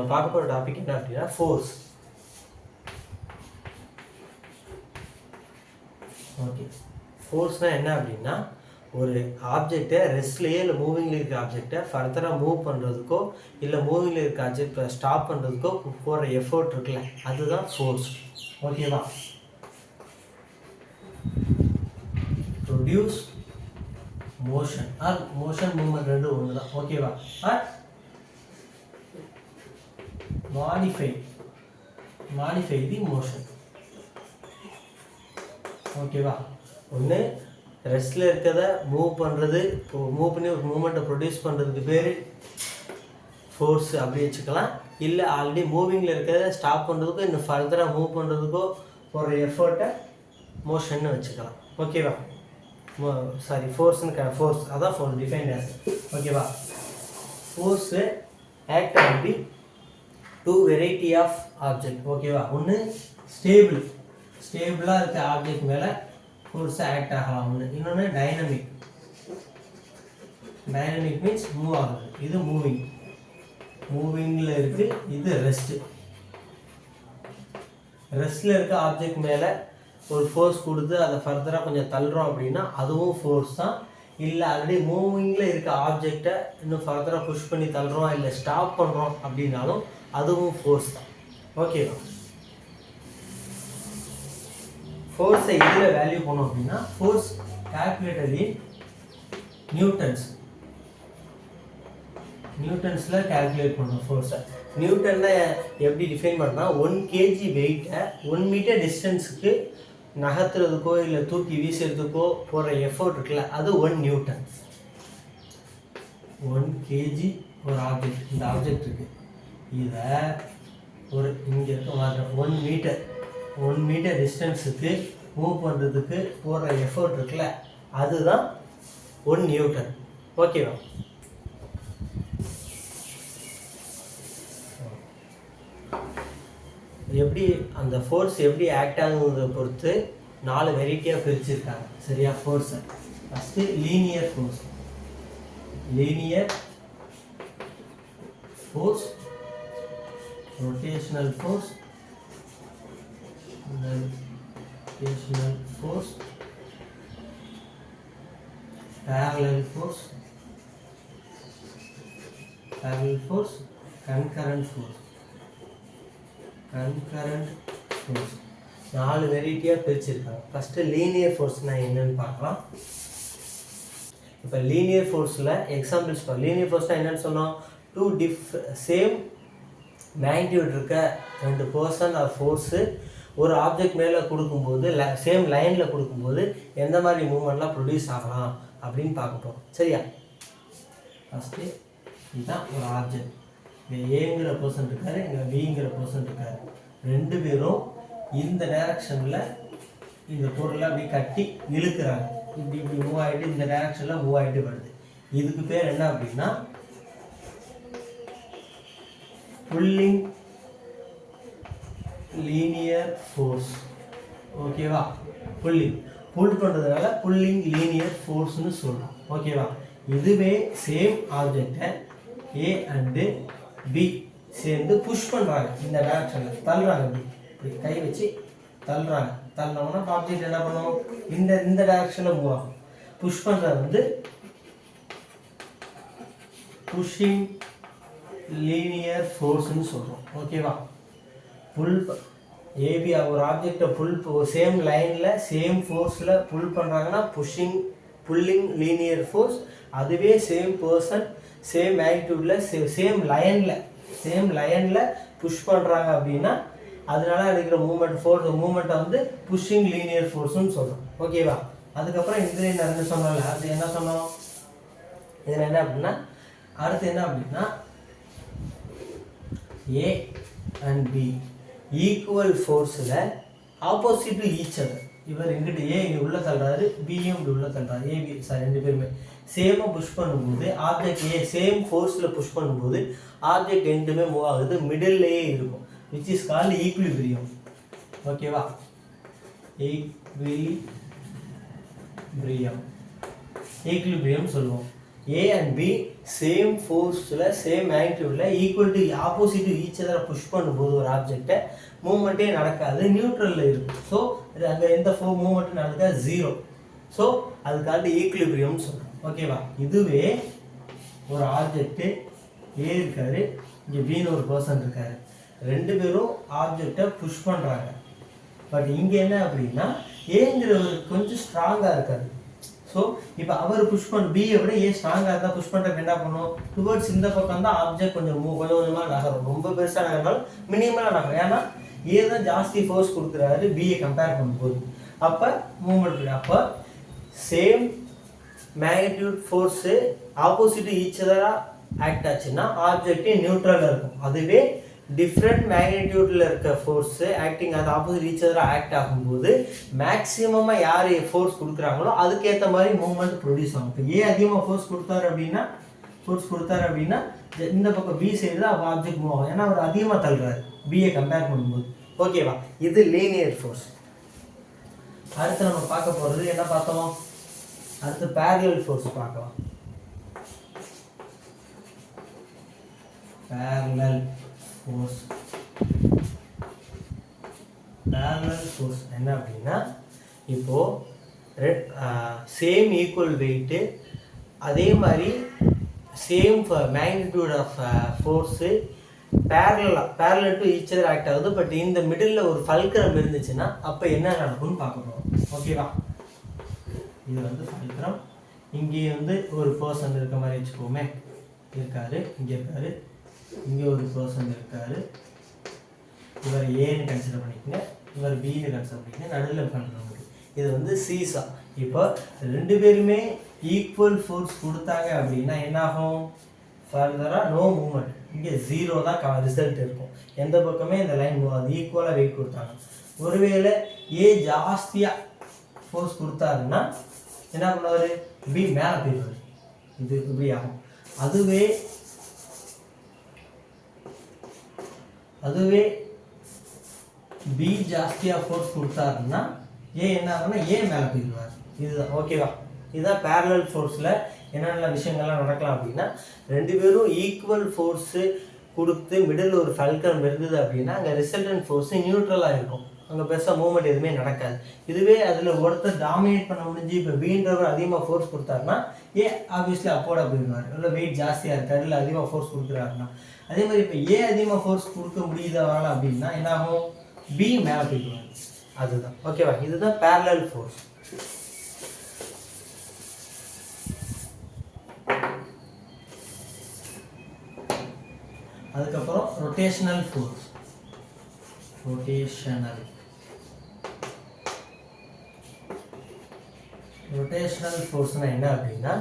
நம்ம பார்க்க போகிற டாபிக் என்ன அப்படின்னா ஃபோர்ஸ். ஓகே, ஃபோர்ஸ்னால் என்ன அப்படின்னா ஒரு ஆப்ஜெக்டை ரெஸ்ட்லேயே இல்லை மூவிங்கில் இருக்க ஆப்ஜெக்டை ஃபர்தராக மூவ் பண்ணுறதுக்கோ இல்லை மூவிங்கில் இருக்க ஆப்ஜெக்டை ஸ்டாப் பண்ணுறதுக்கோ போகிற எஃபோர்ட் இருக்குல்ல, அதுதான் ஃபோர்ஸ். ஓகேவா? Produce motion R motion movement ரெண்டு ஒன்று தான். ஓகேவா? ஆர் மாடிஃபை தி மோஷன். ஓகேவா? ஒன்று ரெஸ்ட்டில் இருக்கிறத மூவ் பண்ணுறது, மூவ் பண்ணி ஒரு மூமெண்ட்டை ப்ரொடியூஸ் பண்ணுறதுக்கு பேர் ஃபோர்ஸ் அப்படி வச்சுக்கலாம். இல்லை ஆல்ரெடி மூவிங்கில் இருக்கிறத ஸ்டாப் பண்ணுறதுக்கோ இன்னும் ஃபர்தராக மூவ் பண்ணுறதுக்கோ ஒரு எஃபர்ட்டை மோஷன்னு வச்சுக்கலாம். ஓகேவா? ஃபோர்ஸ்னு ஃபோர்ஸ் அதான் ஃபோர்ஸ் டிஃபைன் ஆஸ். ஓகேவா? Force act on the two variety of object. ஓகேவா? ஒன்று ஸ்டேபிளாக இருக்க ஆப்ஜெக்ட் மேலே ஃபோர்ஸை ஆக்ட் ஆகலாம் ஒன்று. இன்னொன்று டைனமிக் மீன்ஸ் மூவ் ஆகுது. இது மூவிங்கில் இருக்குது. இது ரெஸ்ட்டில் இருக்க ஆப்ஜெக்ட் மேலே ஒரு ஃபோர்ஸ் கொடுத்து அதை ஃபர்தராக கொஞ்சம் தள்ளுறோம் அப்படின்னா அதுவும் ஃபோர்ஸ் தான். இல்லை ஆல்ரெடி மூவிங்கில் இருக்க ஆப்ஜெக்டை இன்னும் ஃபர்தராக புஷ் பண்ணி தள்ளுறோம் இல்லை ஸ்டாப் பண்ணுறோம் அப்படின்னாலும் அதுவும் ஃபோர்ஸ் தான். ஓகேவா? ஃபோர்ஸை இதில் வேல்யூ பண்ணோம் அப்படின்னா ஃபோர்ஸ் கால்குலேட்டட் இன் நியூட்டன்ஸில் கால்குலேட் பண்ணோம் ஃபோர்ஸை. நியூட்டனில் எப்படி டிஃபைன் பண்ணால் 1 kg வெயிட்டை 1 மீட்டர் டிஸ்டன்ஸுக்கு நகர்த்துறதுக்கோ இல்லை தூக்கி வீசுறதுக்கோ போகிற எஃபோர்ட் இருக்குல்ல, அது 1 நியூட்டன். 1 kg ஒரு ஆப்ஜெக்ட், இந்த ஆப்ஜெக்ட் இருக்குது, இதை ஒரு இங்கே இருக்க மாதிரி 1 மீட்டர் டிஸ்டன்ஸுக்கு மூவ் பண்ணுறதுக்கு போகிற எஃபோர்ட் இருக்குல்ல, அதுதான் 1 நியூட்டன். ஓகேவா? எப்படி அந்த ஃபோர்ஸ் எப்படி ஆக்ட் ஆகுங்கிறத பொறுத்து 4 வெரைட்டியாக பிரிச்சுருக்காங்க. சரியா? ஃபோர்ஸை first linear force, rotational force, parallel force, concurrent force. 4 வெரைட்டியாக பிரிச்சுருக்காங்க. ஃபஸ்ட்டு லீனியர் ஃபோர்ஸ்னால் என்னன்னு பார்க்கலாம். இப்போ லீனியர் ஃபோர்ஸில் எக்ஸாம்பிள்ஸ் பார்க்கலாம். லீனியர் ஃபோர்ஸ்னால் என்னென்னு சொன்னோம்? 2 சேம் மேக்னிடியூட் இருக்க 2 பர்சன் ஆர் ஃபோர்ஸு ஒரு ஆப்ஜெக்ட் மேலே கொடுக்கும்போது சேம் லைனில் கொடுக்கும்போது எந்த மாதிரி மூவ்மெண்ட்லாம் ப்ரொடியூஸ் ஆகலாம் அப்படின்னு பார்க்க போகிறோம். சரியா? ஃபஸ்ட்டு இதுதான் ஒரு ஆப்ஜெக்ட். இங்கே ஏங்கிற பர்சன் இருக்கார், இங்கே பிங்கிற பர்சன் இருக்கார். 2 பேரும் இந்த டைரக்ஷனில் இந்த பொருளை அப்படி கட்டி இழுக்கிறாங்க. இப்படி மூவ் ஆகிட்டு இந்த டைரக்ஷனில் மூவ் ஆகிட்டு வருது. இதுக்கு பேர் என்ன அப்படின்னா புல்லிங் லீனியர் ஃபோர்ஸ். ஓகேவா? புல் பண்ணுறதுனால புல்லிங் லீனியர் ஃபோர்ஸ்னு சொல்கிறோம். ஓகேவா? இதுவே சேம் ஆப்ஜெக்டை ஏ அண்டு பி சேர்ந்து புஷ் பண்ணுறாங்க, இந்த டைரக்ஷனில் தள்ளுறாங்க. இப்படி கை வச்சு தள்ளுறாங்க. தள்ளினோம்னா ஆப்ஜெக்ட் என்ன பண்ணும்? இந்த டைரக்ஷனில் மூவ் ஆகும். புஷ் பண்ணுறது புஷ்ஷிங் லீனியர் ஃபோர்ஸ்னு சொல்கிறோம். ஓகேவா? ஏபி ஒரு ஆப்ஜெக்டை சேம் லைனில் சேம் ஃபோர்ஸில் புல் பண்ணுறாங்கன்னா புல்லிங் லீனியர் ஃபோர்ஸ். அதுவே சேம் பர்சன் சேம் மேக்னிடியூடில் சேம் லைனில் புஷ் பண்ணுறாங்க அப்படின்னா அதனால இருக்கிற மூமெண்ட்டை புஷ்ஷிங் லீனியர் ஃபோர்ஸ்னு சொல்கிறோம். ஓகேவா? அதுக்கப்புறம் இதில் என்ன சொன்னோம்ல, அது என்ன சொன்னோம்? இதில் என்ன அப்படின்னா A and B ஈக்குவல் ஃபோர்ஸில் ஆப்போசிட் டு ஈச் அதர். இவர் இங்கிட்டு ஏ இங்கே உள்ள தள்ளுறாரு, பியும் இப்படி உள்ள தள்ளுறாரு. ஏபி 2 பேருமே சேமாக புஷ் பண்ணும்போது ஆப்ஜெக்ட் ஏ சேம் ஃபோர்ஸில் புஷ் பண்ணும்போது ஆப்ஜெக்ட் ரெண்டுமே மூவ் ஆகுது, மிடில்லையே இருக்கும். Which is called equilibrium. ஓகேவா? ஈக்விலிபிரியம் சொல்லுவோம். A and B சேம் ஃபோர்ஸில் சேம் மேக்னிடியூடில் equal to opposite to each அதரை புஷ் பண்ணும்போது ஒரு ஆப்ஜெக்டை மூவ்மெண்ட்டே நடக்காது, நியூட்ரலில் இருக்கும். ஸோ அங்கே எந்த மூவ்மெண்ட்டும் நடக்க ஜீரோ. ஸோ அதுக்காக ஈக்குலிபிரியம்னு சொல்கிறோம். ஓகேவா? இதுவே ஒரு ஆப்ஜெக்ட்டு ஏ இருக்காரு, இங்கே பின்னு ஒரு பர்சன் இருக்காரு, ரெண்டு பேரும் ஆப்ஜெக்டை புஷ் பண்ணுறாங்க. பட் இங்கே என்ன அப்படின்னா ஏங்கிறவர் கொஞ்சம் ஸ்ட்ராங்காக இருக்காது. ஸோ இப்போ அவர் புஷ் பண்ண பியை விட ஏ ஸ்ட்ராங்காக இருந்தால் புஷ் பண்ணுறதுக்கு என்ன பண்ணும், டுவர்ட்ஸ் இந்த பக்கம் தான் ஆப்ஜெக்ட் கொஞ்சம் கொஞ்சமாக நகரும். ரொம்ப பெருசாக நகர்னாலும் மினிமலாக நகரும். ஏன்னா ஏ தான் ஜாஸ்தி ஃபோர்ஸ் கொடுக்குறாரு பியை கம்பேர் பண்ணும்போது. அப்போ மூவ்மெண்ட் அப்போ same magnitude force opposite each அதராக ஆக்ட் ஆச்சுன்னா ஆப்ஜெக்டே நியூட்ரலில் இருக்கும். அதுவே டிஃப்ரெண்ட் மேக்னிடியூடில் இருக்க ஃபோர்ஸு ஆக்டிங் அது ஆப்போசிட் ஈச் அதராக ஆக்ட் ஆகும்போது மேக்ஸிமமாக யார் ஃபோர்ஸ் கொடுக்குறாங்களோ அதுக்கேற்ற மாதிரி மூவ்மெண்ட் ப்ரொடியூஸ் ஆகும். இப்போ ஏ அதிகமாக ஃபோர்ஸ் கொடுத்தாரு அப்படின்னா இந்த பக்கம் பி சைடு தான் ஆப்ஜெக்ட் மூவ் ஆகும். ஏன்னா அவர் அதிகமாக தள்ளுறாரு பியை கம்பேர் பண்ணும்போது. ஓகேவா? இது லீனியர் ஃபோர்ஸ். அடுத்து நம்ம பார்க்க போகிறது என்ன பார்த்தோம், அடுத்து பேரலல் ஃபோர்ஸ் பார்க்கலாம். பேரலல் ஃபோர்ஸ் என்ன அப்படின்னா, இப்போது சேம் ஈக்குவல் வெயிட்டு, அதே மாதிரி same magnitude of force parallel to each other act ஆகுது. பட் இந்த மிடில் ஒரு ஃபல்க்ரம் இருந்துச்சுன்னா அப்போ என்ன நடக்கும்னு பார்க்க போகிறோம். ஓகேவா? இது வந்து ஃபல்க்ரம். இங்கே வந்து ஒரு பர்சன் இருக்க மாதிரி வச்சுக்கோமே, இருக்காரு, இங்கே இருக்காரு, இங்கே ஒரு பர்சன் இருக்காரு. இவர் ஏன்னு கன்சிடர் பண்ணிக்கங்க, இவர் பின்னு கன்சிடர் பண்ணிக்கங்க, நடுவில் பண்ணுறவங்க. இது வந்து சீசா. இப்போ ரெண்டு பேருமே ஈக்குவல் ஃபோர்ஸ் கொடுத்தாங்க அப்படின்னா என்ன ஆகும், ஃபர்தராக நோ மூவ்மெண்ட். இங்கே ஜீரோ தான் ரிசல்ட் இருக்கும். எந்த பக்கமே இந்த லைன் மூவ் ஆகுது. ஈக்குவலாக வெயிட் கொடுத்தாங்க. ஒருவேளை ஏ ஜாஸ்தியாக ஃபோர்ஸ் கொடுத்தாருன்னா என்ன பண்ணுவார், பி மேலே போயிடுவார். இது இப்படி ஆகும். அதுவே பி ஜாஸ்தியாக ஃபோர்ஸ் கொடுத்தாருன்னா ஏ என்ன ஆகும்னா ஏ மேலே போயிடுவார். இதுதான். ஓகேவா? இதுதான் பேரலல் ஃபோர்ஸில் என்னென்ன விஷயங்கள்லாம் நடக்கலாம் அப்படின்னா, ரெண்டு பேரும் ஈக்குவல் ஃபோர்ஸு கொடுத்து மிடில் ஒரு ஃபல்க்ரம் இருந்தது அப்படின்னா அங்கே ரிசல்டன்ட் ஃபோர்ஸு நியூட்ரலாக இருக்கும். அங்கே பெருசாக மூவ்மெண்ட் எதுவுமே நடக்காது. இதுவே அதில் ஒருத்தர் டாமினேட் பண்ண முடிஞ்சு இப்போ பீன்றவர் அதிகமாக ஃபோர்ஸ் கொடுத்தாருன்னா ஏ ஆப்வியஸ்லி அப்போர்டாக போயிடுவார். இல்லை வெயிட் ஜாஸ்தியாக இருக்காரு, இல்லை அதிகமாக ஃபோர்ஸ் கொடுக்குறாருன்னா. அதே மாதிரி இப்போ ஏ அதிகமாக ஃபோர்ஸ் கொடுக்க முடியுதவரால அப்படின்னா என்ன ஆகும், பி மேலே போயிடுவாங்க. அதுதான். ஓகேவா? இதுதான் பேரலல் ஃபோர்ஸ். அதுக்கப்புறம் ரொட்டேஷனல் ஃபோர்ஸ். ரொட்டேஷனல் ஃபோர்ஸ்னால் என்ன அப்படின்னா,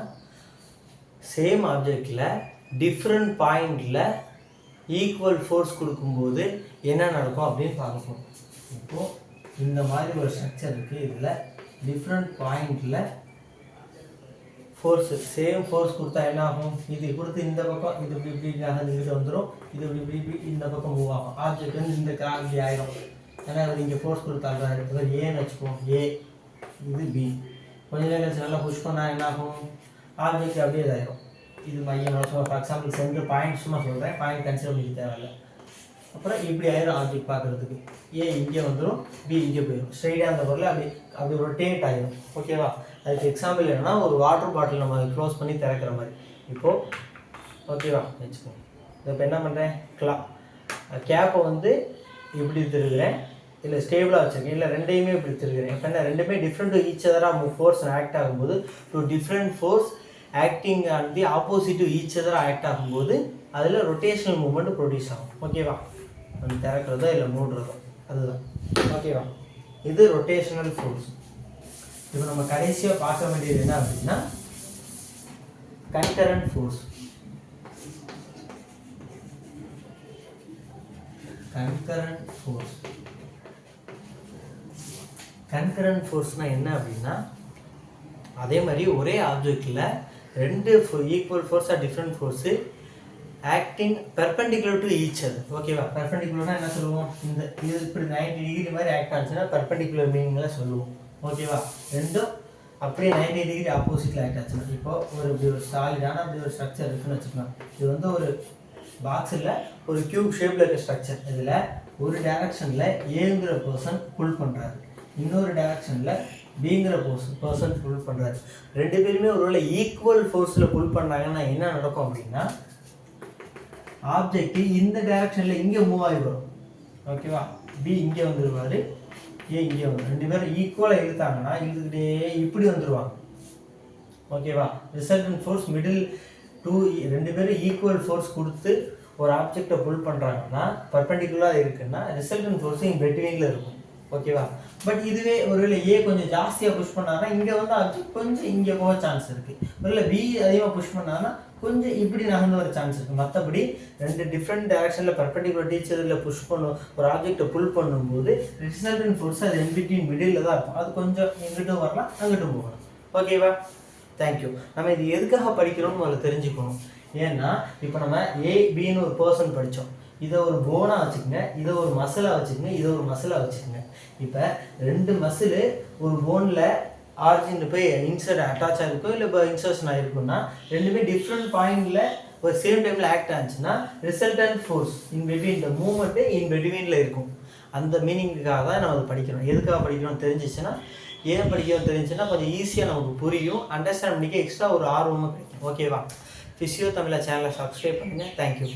சேம் ஆப்ஜெக்டில் டிஃப்ரெண்ட் பாயிண்டில் ஈக்குவல் ஃபோர்ஸ் கொடுக்கும்போது என்ன நடக்கும் அப்படின்னு பார்க்கணும். இப்போது இந்த மாதிரி ஒரு ஸ்ட்ரக்சர் இருக்குது. இதில் டிஃப்ரெண்ட் பாயிண்டில் ஃபோர்ஸு சேம் ஃபோர்ஸ் கொடுத்தா என்ன ஆகும், இது கொடுத்து இந்த பக்கம் இது இப்படி இங்கிட்டு வந்துடும், இது இப்படி இந்த பக்கம் மூவ் ஆகும். ஆப்ஜெக்ட் வந்து இந்த இப்படி ஆயிடும். ஏன்னா அவர் இங்கே ஃபோர்ஸ் கொடுத்தாங்க. இவர் ஏன்னு வச்சுப்போம், ஏ, இது பி. கொஞ்ச நேரம் கழிச்சு நல்லா புஷ் பண்ணால் என்ன ஆகும், ஆப்ஜெக்ட் அப்படியே இதாயிடும். இது மையம். ஃபார் எக்ஸாம்பிள் சென்டர் பாயிண்ட் சும்மா சொல்கிறேன், பாயிண்ட் கன்சிடர் பண்ணிக்க தேவையில்லை. அப்புறம் இப்படி ஆயிரும் ஆப்ஜெக்ட் பார்க்குறதுக்கு. ஏ இங்கே வந்துடும், பி இங்கே போயிடும். ஸ்ட்ரைட்டாக அந்த பொருள் அப்படி ரொட்டேட் ஆகிடும். ஓகேவா? அதுக்கு எக்ஸாம்பிள் என்னன்னா, ஒரு வாட்டர் பாட்டில் நம்ம க்ளோஸ் பண்ணி திறக்கிற மாதிரி. இப்போது ஓகேவா வச்சுக்கோங்க. இப்போ என்ன பண்ணுறேன், கேப்பை வந்து இப்படி திருகிறேன், இல்லை ஸ்டேபிளாக வச்சுருக்கேன், இல்லை ரெண்டையுமே இப்படி திருகிறேன். இப்போ என்ன, ரெண்டுமே டிஃப்ரெண்ட் டு ஈச் அதராக ஃபோர்ஸ் ஆக்ட் ஆகும்போது, two different force acting on the opposite to each அதராக ஆக்ட் ஆகும்போது அதில் ரொட்டேஷனல் மூவ்மெண்ட் ப்ரொடியூஸ் ஆகும். ஓகேவா? நம்ம திறக்கிறதோ இல்லை மூடுறதோ அதுதான். ஓகேவா? இது ரொட்டேஷனல் ஃபோர்ஸ். இப்போ நம்ம கடைசியாக பார்க்க வேண்டியது என்ன அப்படின்னா, கன்கரண்ட் ஃபோர்ஸ். கன்கரண்ட் ஃபோர்ஸ்னால் என்ன அப்படின்னா, அதே மாதிரி ஒரே ஆப்ஜெக்டில் ரெண்டு equal fours are different force acting perpendicular to each other. ஓகேவா? பெர்பெண்டிகுலர்னா என்ன சொல்லுவோம், இந்த இது இப்படி 90 டிகிரி மாதிரி ஆக்ட் ஆச்சுன்னா பெர்பெண்டிகுலர் மீனிங்கில் சொல்லுவோம். ஓகேவா? ரெண்டும் அப்படியே 90 டிகிரி ஆப்போசிட்டில் ஆக்ட் ஆச்சுன்னா, இப்போ இப்படி ஒரு சாலிடான அப்படி ஒரு ஸ்ட்ரக்சர் இருக்குன்னு வச்சுக்கலாம். இது வந்து ஒரு பாக்ஸில் ஒரு கியூப் ஷேப்பில் இருக்க ஸ்ட்ரக்சர். இதில் ஒரு டைரக்ஷனில் ஏங்கிற பர்சன் புல் பண்ணுறாரு, இன்னொரு டைரக்ஷனில் பிங்கிற பர்சன் புல் பண்ணுறாரு. ரெண்டு பேருமே ஒருவேளை ஈக்குவல் ஃபோர்ஸில் புல் பண்ணாங்கன்னா என்ன நடக்கும் அப்படின்னா, ஆப்ஜெக்ட் இந்த டைரக்ஷனில் இங்கே மூவ் ஆகி வரும். ஓகேவா? பி இங்கே வந்துடுவார், ஏ இங்கே வந்துடும். ரெண்டு பேரும் ஈக்குவலாக இழுத்தாங்கன்னா இழுத்துக்கிட்டே இப்படி வந்துடுவாங்க. ஓகேவா? ரிசல்டன்ட் ஃபோர்ஸ் மிடில் ரெண்டு பேரும் ஈக்குவல் ஃபோர்ஸ் கொடுத்து ஒரு ஆப்ஜெக்டை புல் பண்ணுறாங்கன்னா பர்பெண்டிகுலராக இருக்குன்னா ரிசல்டன்ட் ஃபோர்ஸ் இங்கே பெட்வீனில் இருக்கும். ஓகேவா? பட் இதுவே ஒருவேளை ஏ கொஞ்சம் ஜாஸ்தியாக புஷ் பண்ணாங்கன்னா இங்கே வந்து ஆப்ஜெக்ட் கொஞ்சம் இங்கே போக சான்ஸ் இருக்குது. ஒருவேளை பி அதிகமாக புஷ் பண்ணாங்கன்னா கொஞ்சம் இப்படி நகர்ந்து வர சான்ஸ் இருக்குது. மற்றபடி ரெண்டு டிஃப்ரெண்ட் டைரக்ஷனில் பர்பெண்டிகுலர் டீச்சரில் புஷ் பண்ணும் ஒரு ஆப்ஜெக்டை புல் பண்ணும்போது ரிசல்டன்ட் ஃபோர்ஸ் அது இன்பிட்வீன் மிடில் தான் இருக்கும். அது கொஞ்சம் இங்கிட்டும் வரலாம், அங்கிட்டும் போகலாம். ஓகேவா? தேங்க்யூ. நம்ம இது எதுக்காக படிக்கிறோம்னு முதல்ல தெரிஞ்சுக்கணும். ஏன்னா இப்போ நம்ம ஏபின்னு ஒரு பர்சன் படித்தோம். இதை ஒரு போனாக வச்சுக்கோங்க, இதை ஒரு மசிலாக வச்சுக்கோங்க, இதை ஒரு மசிலாக வச்சுக்கோங்க. இப்போ ரெண்டு மசில் ஒரு போனில் ஆரிஜின் போய் இன்சர்ட் அட்டாச் ஆகிருக்கும், இல்லை இப்போ இன்சர்ஷன் ஆகிருக்குன்னா ரெண்டுமே டிஃப்ரெண்ட் பாயிண்டில் ஒரு சேம் டைமில் ஆக்ட் ஆச்சுன்னா resultant force in between the moment in பிட்வீனில் இருக்கும். அந்த மீனிங்காக தான் நம்ம அதை படிக்கிறோம். எதுக்காக படிக்கிறோம்னு தெரிஞ்சிச்சுன்னா, ஏன் படிக்கிறோம் தெரிஞ்சுன்னா கொஞ்சம் ஈஸியாக நமக்கு புரியும், அண்டர்ஸ்டாண்ட் பண்ணிக்க எக்ஸ்ட்ரா ஒரு ஆர்வமும் கிடைக்கும். ஓகேவா? ஃபிசியோ தமிழா சேனலை சப்ஸ்கிரைப் பண்ணுங்கள். தேங்க்யூ.